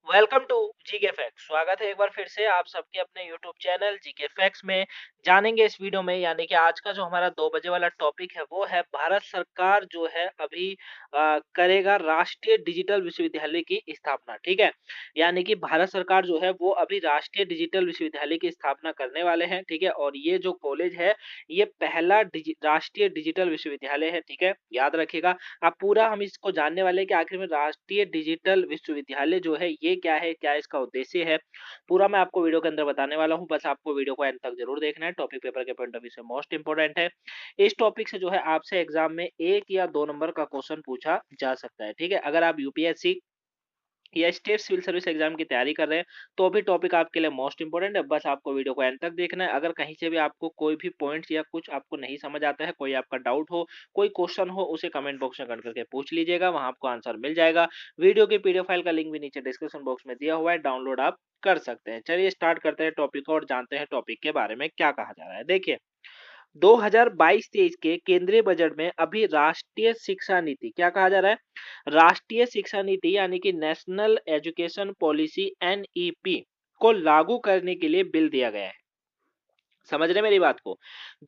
Welcome to GK facts. स्वागत है एक बार फिर से आप सबके अपने यूट्यूब चैनल जीके फैक्ट्स में। जानेंगे इस वीडियो में, यानी कि आज का जो हमारा 2 बजे वाला टॉपिक है वो है भारत सरकार जो है अभी करेगा राष्ट्रीय डिजिटल विश्वविद्यालय की स्थापना। ठीक है, यानी कि भारत सरकार जो है वो अभी राष्ट्रीय डिजिटल विश्वविद्यालय की स्थापना करने वाले हैं। ठीक है, और ये जो कॉलेज है ये पहला राष्ट्रीय डिजिटल विश्वविद्यालय है। ठीक है, याद रखिएगा। अब पूरा हम इसको जानने वाले हैं कि आखिर में राष्ट्रीय डिजिटल विश्वविद्यालय जो है ये क्या है, क्या इसका उद्देश्य है, पूरा मैं आपको वीडियो के अंदर बताने वाला हूं। बस आपको वीडियो को एंड तक जरूर देखना है। टॉपिक पेपर के पॉइंट ऑफ व्यू से मोस्ट इंपोर्टेंट है। इस टॉपिक से जो है आपसे एग्जाम में 1 या 2 नंबर का क्वेश्चन पूछा जा सकता है। ठीक है, अगर आप यूपीएससी या स्टेट सिविल सर्विस एग्जाम की तैयारी कर रहे हैं तो भी टॉपिक आपके लिए मोस्ट इंपोर्टेंट है। बस आपको वीडियो को एंड तक देखना है। अगर कहीं से भी आपको कोई भी पॉइंट्स या कुछ आपको नहीं समझ आता है, कोई आपका डाउट हो, कोई क्वेश्चन हो, उसे कमेंट बॉक्स में कमेंट करके पूछ लीजिएगा, वहां आपको आंसर मिल जाएगा। वीडियो की पीडीएफ फाइल का लिंक भी नीचे डिस्क्रिप्शन बॉक्स में दिया हुआ है, डाउनलोड आप कर सकते हैं। चलिए स्टार्ट करते हैं टॉपिक को और जानते हैं टॉपिक के बारे में क्या कहा जा रहा है। देखिए, 2022-23 के केंद्रीय बजट में अभी राष्ट्रीय शिक्षा नीति, क्या कहा जा रहा है, राष्ट्रीय शिक्षा नीति यानी कि नेशनल एजुकेशन पॉलिसी एनईपी को लागू करने के लिए बिल दिया गया है। समझ रहे मेरी बात को।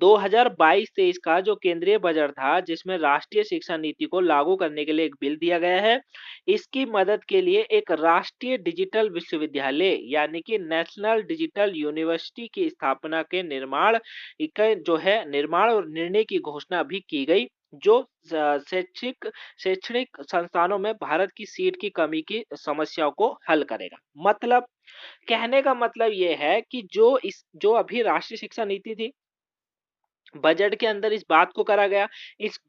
2022-23 का जो केंद्रीय बजट था जिसमें राष्ट्रीय शिक्षा नीति को लागू करने के लिए एक बिल दिया गया है, इसकी मदद के लिए एक राष्ट्रीय डिजिटल विश्वविद्यालय यानी कि नेशनल डिजिटल यूनिवर्सिटी की स्थापना के निर्माण का जो है निर्माण और निर्णय की घोषणा भी की गई, जो शैक्षणिक संस्थानों में भारत की सीट की कमी की समस्याओं को हल करेगा। मतलब, कहने का मतलब ये है कि जो अभी राष्ट्रीय शिक्षा नीति थी, बजट के अंदर इस बात को करा गया, इस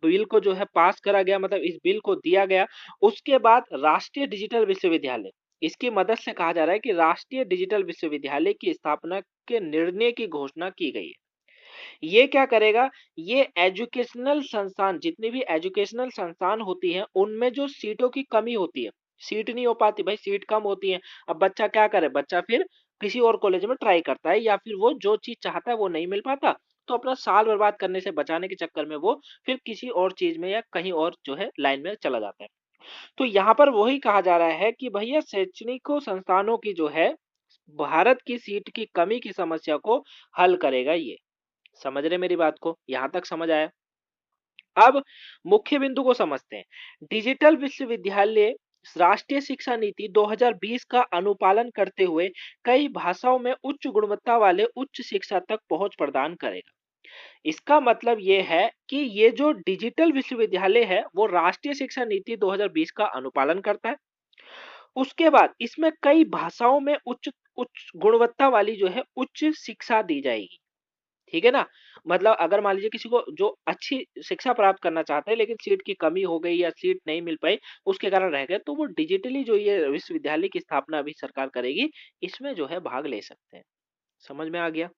बिल को जो है पास करा गया, मतलब इस बिल को दिया गया। उसके बाद राष्ट्रीय डिजिटल विश्वविद्यालय, इसकी मदद से कहा जा रहा है कि राष्ट्रीय डिजिटल विश्वविद्यालय की स्थापना के निर्णय की घोषणा की गई है। ये क्या करेगा, ये एजुकेशनल संस्थान, जितनी भी एजुकेशनल संस्थान होती है उनमें जो सीटों की कमी होती है, सीट नहीं हो पाती भाई, सीट कम होती है। अब बच्चा क्या करे, बच्चा फिर किसी और कॉलेज में ट्राई करता है, या फिर वो जो चीज चाहता है वो नहीं मिल पाता, तो अपना साल बर्बाद करने से बचाने के चक्कर में वो फिर किसी और चीज में या कहीं और जो है लाइन में चला जाता है। तो यहाँ पर वही कहा जा रहा है कि भैया शैक्षणिक संस्थानों की जो है भारत की सीट की कमी की समस्या को हल करेगा ये। समझ रहे मेरी बात को, यहां तक समझ आया। अब मुख्य बिंदु को समझते हैं। डिजिटल विश्वविद्यालय राष्ट्रीय शिक्षा नीति 2020 का अनुपालन करते हुए कई भाषाओं में उच्च गुणवत्ता वाले उच्च शिक्षा तक पहुंच प्रदान करेगा। इसका मतलब ये है कि ये जो डिजिटल विश्वविद्यालय है वो राष्ट्रीय शिक्षा नीति 2020 का अनुपालन करता है। उसके बाद इसमें कई भाषाओं में उच्च उच्च गुणवत्ता वाली जो है उच्च शिक्षा दी जाएगी। ठीक है ना, मतलब अगर मान लीजिए किसी को जो अच्छी शिक्षा प्राप्त करना चाहते हैं लेकिन सीट की कमी हो गई या सीट नहीं मिल पाई, उसके कारण रह गए, तो वो डिजिटली जो ये विश्वविद्यालय की स्थापना अभी सरकार करेगी, इसमें जो है भाग ले सकते हैं। समझ में आ गया।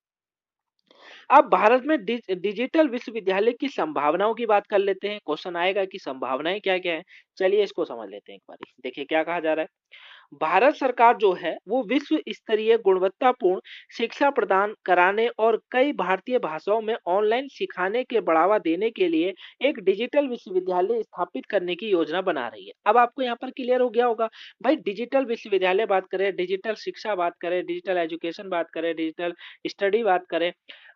अब भारत में डिजिटल विश्वविद्यालय की संभावनाओं की बात कर लेते हैं। क्वेश्चन आएगा कि संभावनाएं क्या क्या है, चलिए इसको समझ लेते हैं एक बार। देखिए क्या कहा जा रहा है। भारत सरकार जो है वो विश्व स्तरीय गुणवत्तापूर्ण शिक्षा प्रदान कराने और कई भारतीय भाषाओं में ऑनलाइन सिखाने के बढ़ावा देने के लिए एक डिजिटल विश्वविद्यालय स्थापित करने की योजना बना रही है। अब आपको यहाँ पर क्लियर हो गया होगा भाई, डिजिटल विश्वविद्यालय बात करें, डिजिटल शिक्षा बात करें, डिजिटल एजुकेशन बात करें, डिजिटल स्टडी बात करें,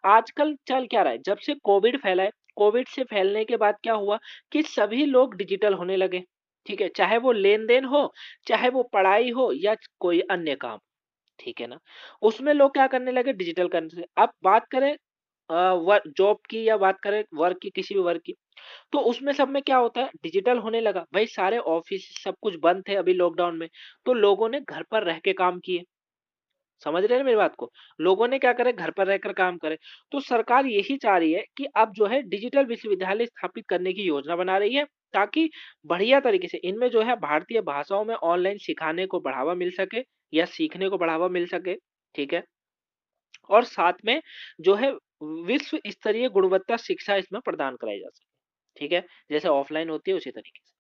आजकल चल क्या रहा है, जब से कोविड फैला है, कोविड से फैलने के बाद क्या हुआ कि सभी लोग डिजिटल होने लगे। ठीक है, चाहे वो लेन देन हो, चाहे वो पढ़ाई हो या कोई अन्य काम। ठीक है ना, उसमें लोग क्या करने लगे, डिजिटल करने से। अब बात करें जॉब की या बात करें वर्क की, किसी भी वर्क की, तो उसमें सब में क्या होता है, डिजिटल होने लगा भाई। सारे ऑफिस सब कुछ बंद थे अभी लॉकडाउन में, तो लोगों ने घर पर रह के काम किए। समझ रहे हैं मेरी बात को, लोगों ने क्या करे, घर पर रहकर काम करे। तो सरकार यही चाह रही है कि अब जो है डिजिटल विश्वविद्यालय स्थापित करने की योजना बना रही है, ताकि बढ़िया तरीके से इनमें जो है भारतीय भाषाओं में ऑनलाइन सिखाने को बढ़ावा मिल सके या सीखने को बढ़ावा मिल सके। ठीक है, और साथ में जो है विश्व स्तरीय गुणवत्ता शिक्षा इसमें प्रदान कराई जा सके। ठीक है, जैसे ऑफलाइन होती है उसी तरीके से।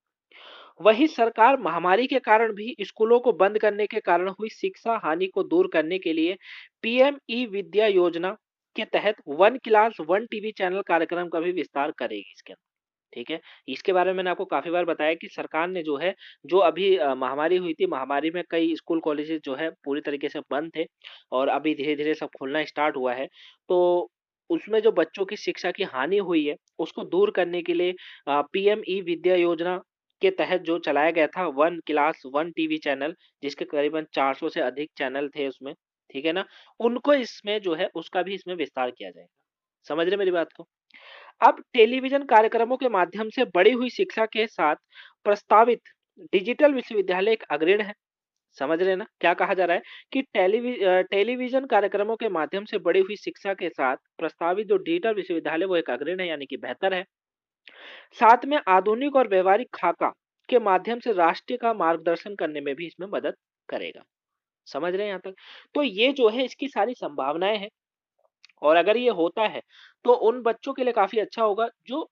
वही सरकार महामारी के कारण भी स्कूलों को बंद करने के कारण हुई शिक्षा हानि को दूर करने के लिए पीएम ई विद्या योजना के तहत one class one TV channel कार्यक्रम का भी विस्तार करेगी इसके अंदर। ठीक है? इसके बारे में मैंने आपको काफ़ी बार बताया कि सरकार ने जो है, जो अभी महामारी हुई थी, महामारी में कई स्कूल कॉलेजेस जो है पूरी तरीके से बंद थे और अभी धीरे-धीरे सब खुलना स्टार्ट हुआ है। तो उसमें जो बच्चों की शिक्षा की हानि हुई है, उसको दूर करने के लिए पीएम ई विद्या योजना के तहत जो चलाया गया था, one class one TV channel, जिसके करीबन 400 से अधिक चैनल थे उसमें, ठीक है ना? उनको इसमें जो है, उसका भी इसमें विस्तार किया जाएगा। समझ रहे हैं मेरी बात को? अब टेलीविजन कार्यक्रमों के माध्यम से बढ़ी हुई शिक्षा के साथ प्रस्तावित डिजिटल विश्वविद्यालय एक अग्रणी है। समझ रहे हैं ना? क्या कहा जा रहा है कि टेलीविजन कार्यक्रमों के माध्यम से बढ़ी हुई शिक्षा के साथ प्रस्तावित जो डिजिटल विश्वविद्यालय वो एक अग्रणी है, यानी कि बेहतर है। साथ में आधुनिक और व्यवहारिक खाका के माध्यम से राष्ट्र का मार्गदर्शन करने में भी इसमें मदद करेगा। समझ रहे हैं यहाँ तक? तो ये जो है इसकी सारी संभावनाएं हैं और अगर ये होता है तो उन बच्चों के लिए काफी अच्छा होगा जो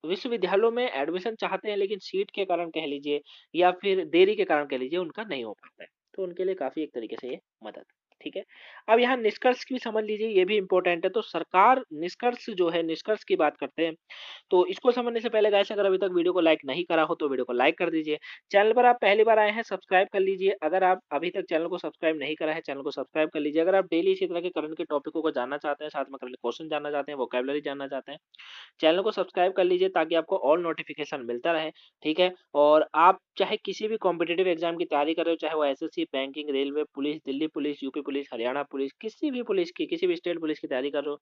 विश्वविद्यालयों में एडमिशन चाहते हैं लेकिन सीट के कारण कह लीजिए या फिर देरी के कारण कह लीजिए उनका नहीं हो पाता है। तो उनके लिए काफ़ी एक तरीके से ये मदद है, ठीक है? अब यहाँ निष्कर्ष भी समझ लीजिए ये भी इम्पोर्टेंट है। तो सरकार निष्कर्ष जो है निष्कर्ष की बात करते हैं। तो इसको समझने से पहले गाइस अगर अभी तक वीडियो को लाइक नहीं करा हो तो वीडियो को लाइक कर दीजिए। चैनल पर आप पहली बार आए हैं सब्सक्राइब कर लीजिए। अगर आप अभी तक चैनल को सब्सक्राइब नहीं करा है चैनल को सब्सक्राइब कर लीजिए। अगर आप डेली इसी तरह के करंट के टॉपिकों को जानना चाहते हैं, साथ में करंट क्वेश्चन जानना चाहते हैं, वोकैबुलरी जानना चाहते हैं, चैनल को सब्सक्राइब कर लीजिए ताकि आपको ऑल नोटिफिकेशन मिलता रहे, ठीक है? और आप चाहे किसी भी कॉम्पिटिटिव एग्जाम की तैयारी कर रहे हो, चाहे वो SSC, banking, railway police, Delhi police, UP police, Haryana police, किसी भी पुलिस की, किसी भी स्टेट पुलिस की तैयारी कर रहे हो,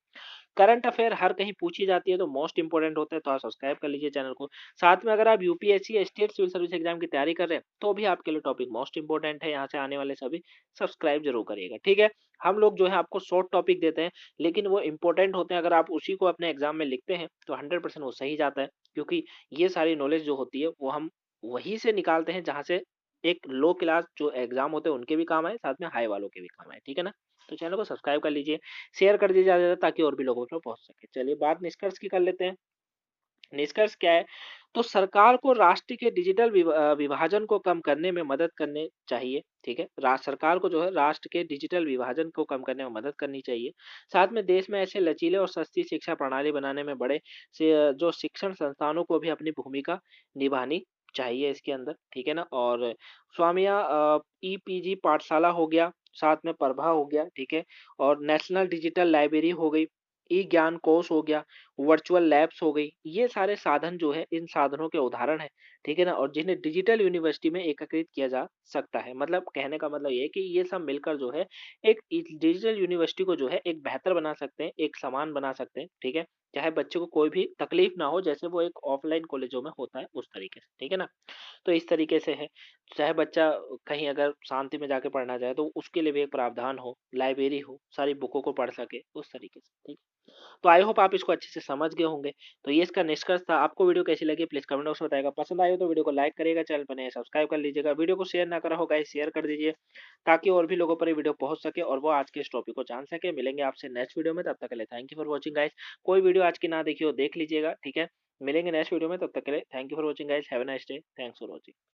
करंट अफेयर हर कहीं पूछी जाती है तो मोस्ट इंपोर्टेंट होता है, तो आप सब्सक्राइब कर लीजिए चैनल को। साथ में अगर आप यूपीएससी या स्टेट सिविल सर्विस एग्जाम की तैयारी कर रहे हैं तो भी आपके लिए टॉपिक मोस्ट इंपोर्टेंट है, यहाँ से आने वाले सभी सब्सक्राइब जरूर करिएगा, ठीक है? हम लोग जो है आपको शॉर्ट टॉपिक देते हैं लेकिन वो इंपॉर्टेंट होते हैं। अगर आप उसी को अपने एग्जाम में लिखते हैं तो 100% वो सही जाता है, क्योंकि ये सारी नॉलेज जो होती है वो हम वहीं से निकालते हैं जहां से एक लो क्लास जो एग्जाम होते हैं उनके भी काम आए, साथ में हाई वालों के भी काम आए, ठीक है ना? तो चैनल को सब्सक्राइब कर लीजिए, शेयर कर दीजिए ज़्यादा ताकि और भी लोगों तक पहुंच सके। चलिए बात निष्कर्ष की कर लेते हैं। निष्कर्ष क्या है? तो सरकार को राष्ट्र के डिजिटल विभाजन को कम करने में मदद करनी चाहिए, ठीक है? सरकार को जो है राष्ट्र के डिजिटल विभाजन को कम करने में मदद करनी चाहिए। साथ में देश में ऐसे लचीले और सस्ती शिक्षा प्रणाली बनाने में बड़े से जो शिक्षण संस्थानों को भी अपनी भूमिका निभानी चाहिए इसके अंदर, ठीक है ना? और स्वामिया ईपीजी पाठशाला हो गया, साथ में प्रभा हो गया, ठीक है? और नेशनल डिजिटल लाइब्रेरी हो गई, ई ज्ञान कोश हो गया, वर्चुअल लैब्स हो गई, ये सारे साधन जो है इन साधनों के उदाहरण हैं, ठीक है ना? और जिन्हें डिजिटल यूनिवर्सिटी में एकीकृत किया जा सकता है। मतलब कहने का मतलब ये है कि ये सब मिलकर जो है एक डिजिटल यूनिवर्सिटी को जो है एक बेहतर बना सकते हैं, एक समान बना सकते हैं, ठीक है? चाहे बच्चे को कोई भी तकलीफ ना हो जैसे वो एक ऑफलाइन कॉलेजों में होता है उस तरीके से, ठीक है ना? तो इस तरीके से है। चाहे बच्चा कहीं अगर शांति में जाके पढ़ना चाहे तो उसके लिए भी एक प्रावधान हो, लाइब्रेरी हो, सारी बुकों को पढ़ सके उस तरीके से, ठीक है? तो आई होप आप इसको अच्छे से समझ गए होंगे। तो ये इसका निष्कर्ष था। आपको वीडियो कैसी लगी प्लीज़ कमेंट बॉक्स में बताइएगा। पसंद आई हो तो वीडियो को लाइक करिएगा, चैनल पर नए हैं सब्सक्राइब कर लीजिएगा। वीडियो को शेयर ना करा हो गाइस शेयर कर दीजिए ताकि और भी लोगों पर ये वीडियो पहुँच सके और वो आज के इस टॉपिक को जान सके। मिलेंगे आपसे नेक्स्ट वीडियो में, तब तक के लिए thank you for watching guys. कोई वीडियो आज की ना देखी हो देख लीजिएगा, ठीक है? मिलेंगे नेक्स्ट वीडियो में, तब तक के लिए thank you for watching guys. Have a nice day. Thanks for watching.